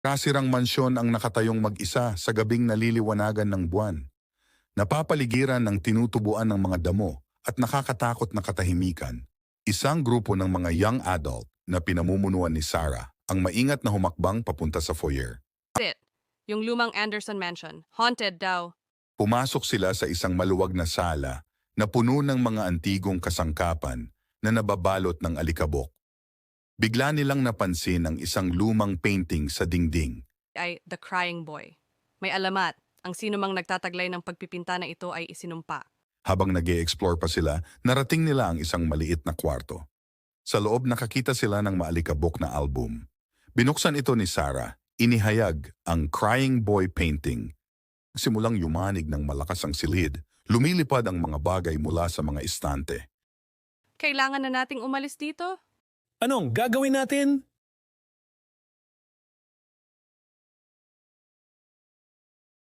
Kasirang mansyon ang nakatayong mag-isa sa gabing naliliwanagan ng buwan. Napapaligiran ng tinutubuan ng mga damo at nakakatakot na katahimikan. Isang grupo ng mga young adult na pinamumunuan ni Sarah ang maingat na humakbang papunta sa foyer. It. Yung lumang Anderson Mansion. Haunted daw. Pumasok sila sa isang maluwag na sala na puno ng mga antigong kasangkapan na nababalot ng alikabok. Bigla nilang napansin ang isang lumang painting sa dingding. Ay The Crying Boy. May alamat. Ang sino mang nagtataglay ng pagpipinta na ito ay isinumpa. Habang nag-e-explore pa sila, narating nila ang isang maliit na kwarto. Sa loob nakakita sila ng maalikabok na album. Binuksan ito ni Sarah, inihayag ang Crying Boy painting. Simulang yumanig ng malakas ang silid, lumilipad ang mga bagay mula sa mga istante. Kailangan na nating umalis dito? Anong gagawin natin?